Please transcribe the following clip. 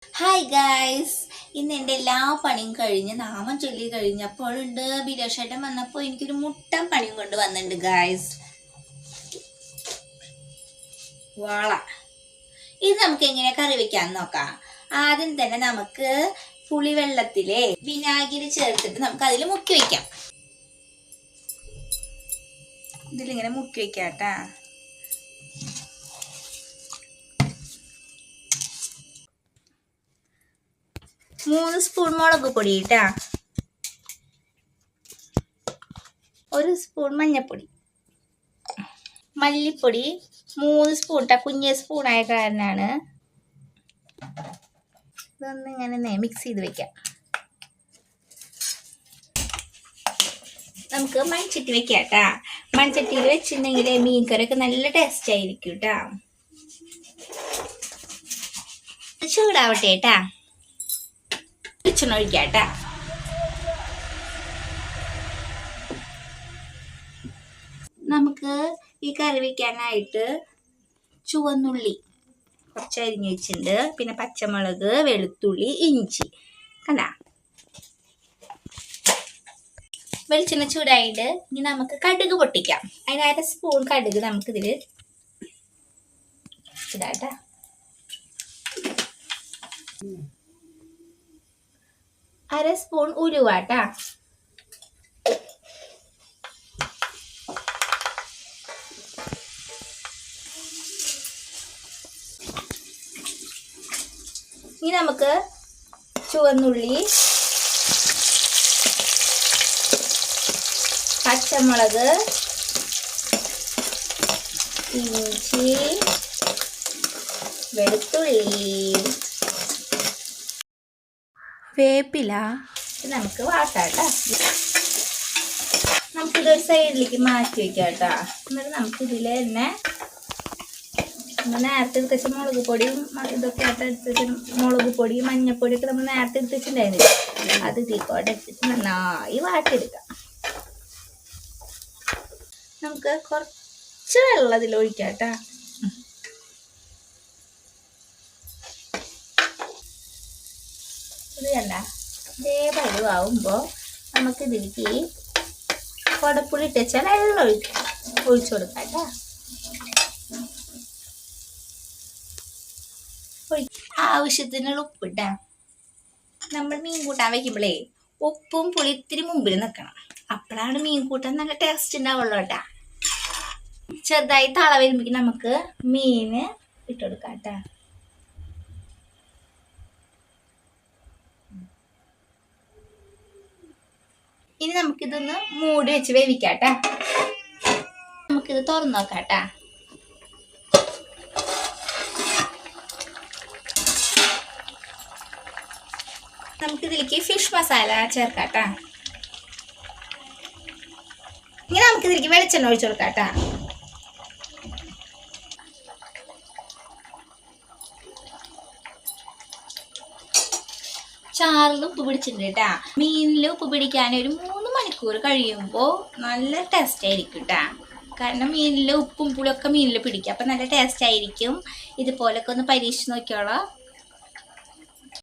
Hi guys, ഇന്ന് എൻ്റെ എല്ലാ പണിയും കഴിഞ്ഞ് നാമം ചൊല്ലി കഴിഞ്ഞപ്പോഴുണ്ട് ബിലോഷേട്ടൻ വന്നപ്പോൾ എനിക്കൊരു മുട്ടൻ പണിയും കൊണ്ട് വന്നിട്ടുണ്ട് ഗായ്സ്. വാള ഇത് നമുക്ക് എങ്ങനെ കറി വെക്കാന്ന് നോക്കാം. ആദ്യം തന്നെ നമുക്ക് പുളിവെള്ളത്തിലെ വിനാഗിരി ചേർത്തിട്ട് നമുക്ക് അതിൽ മുക്കി വെക്കാം. ഇതിലിങ്ങനെ മുക്കി വെക്കാം കേട്ടാ. മൂന്ന് സ്പൂൺ മുളക് പൊടി ഇട്ടാ, 1 സ്പൂൺ മഞ്ഞൾപ്പൊടി, മല്ലിപ്പൊടി 3 സ്പൂൺ ഇട്ടാ, കുഞ്ഞ സ്പൂണായ കാരണമാണ്. ഇതൊന്നിങ്ങനെ മിക്സ് ചെയ്ത് വെക്കാം. നമുക്ക് മൺചട്ടി വെക്കാം കേട്ടാ. മൺചട്ടിയിൽ വെച്ചിട്ടുണ്ടെങ്കിൽ മീൻ കറിയൊക്കെ നല്ല ടേസ്റ്റ് ആയിരിക്കും കേട്ടാ. ചൂടാവട്ടെ കേട്ടാ. വെളിച്ചെണ്ണ ഒഴിക്കാട്ടാ. നമുക്ക് ഈ കറി വെക്കാനായിട്ട് ചുവന്നുള്ളി കുറച്ച് അരിഞ്ഞ് വെച്ചിട്ടുണ്ട്, പിന്നെ പച്ചമുളക്, വെളുത്തുള്ളി, ഇഞ്ചി കണ്ടാ. വെളിച്ചെണ്ണ ചൂടായിട്ട് ഇനി നമുക്ക് കടുക് പൊട്ടിക്കാം. അതിന് 1 സ്പൂൺ കടുക് നമുക്കിതിൽ ഇടാട്ടാ. അര സ്പൂൺ ഉലുവാട്ടാ. ഇനി നമുക്ക് ചുവന്നുള്ളി, പച്ചമുളക്, ഇഞ്ചി, വെളുത്തുള്ളി, വേപ്പില നമുക്ക് വാട്ടാട്ടാ. നമുക്കിതൊരു സൈഡിലേക്ക് മാറ്റി വെക്കാം കേട്ടാ. എന്നിട്ട് നമുക്കിതിൽ തന്നെ നമ്മൾ നേരത്തെ എടുത്ത് വെച്ച മുളക് പൊടിയും ഇതൊക്കെ ആയിട്ട് എടുത്ത് വെച്ച മുളക് പൊടി, മഞ്ഞപ്പൊടിയൊക്കെ നമ്മൾ നേരത്തെ എടുത്ത് വെച്ചിട്ടുണ്ടായിരുന്നില്ല, അത് ഇതിക്കോട്ടെ എടുത്തിട്ട് നന്നായി വാട്ടിയെടുക്കാം. നമുക്ക് കുറച്ച് വെള്ളം ഇതിൽ ഒഴിക്കാം കേട്ടാ. ഇത് കണ്ട ഇതേ പരുവാകുമ്പോൾ നമുക്ക് ഇതിലേക്ക് കുടപ്പുളി ഇട്ടുവെച്ചാൽ വെള്ളം ഒഴിച്ചു കൊടുക്കാം കേട്ടോ. ആവശ്യത്തിനുള്ള ഉപ്പിട്ടാ. നമ്മൾ മീൻ കൂട്ടാൻ വയ്ക്കുമ്പോഴേ ഉപ്പും പുളി ഇത്തിരി മുമ്പിൽ നിൽക്കണം, അപ്പോഴാണ് മീൻ കൂട്ടാൻ നല്ല ടേസ്റ്റ് ഉണ്ടാവുള്ളൂ കേട്ടാ. ചെറുതായി തള വരുമ്പോഴേക്കും നമുക്ക് മീൻ ഇട്ടുകൊടുക്കാം കേട്ടാ. ഇനി നമുക്കിതൊന്ന് മൂടി വെച്ച് വേവിക്കാട്ടാ. നമുക്കിത് തുറന്നു നോക്കാട്ടാ. നമുക്കിതിലേക്ക് ഫിഷ് മസാല ചേർക്കാട്ടാ. ഇനി നമുക്കിതിലേക്ക് വെളിച്ചെണ്ണ ഒഴിച്ചു കൊടുക്കാട്ടാ. ചാറിൽ ഉപ്പ് പിടിച്ചിട്ടുണ്ട് കേട്ടാ. മീനിൽ ഉപ്പ് പിടിക്കാൻ ഒരു 3 മണിക്കൂർ കഴിയുമ്പോൾ നല്ല ടേസ്റ്റ് ആയിരിക്കും കേട്ടാ. കാരണം മീനിൽ ഉപ്പും പുളിയൊക്കെ മീനിൽ പിടിക്കും, അപ്പം നല്ല ടേസ്റ്റ് ആയിരിക്കും. ഇതുപോലൊക്കെ ഒന്ന് പരീക്ഷിച്ച് നോക്കിയോളാം.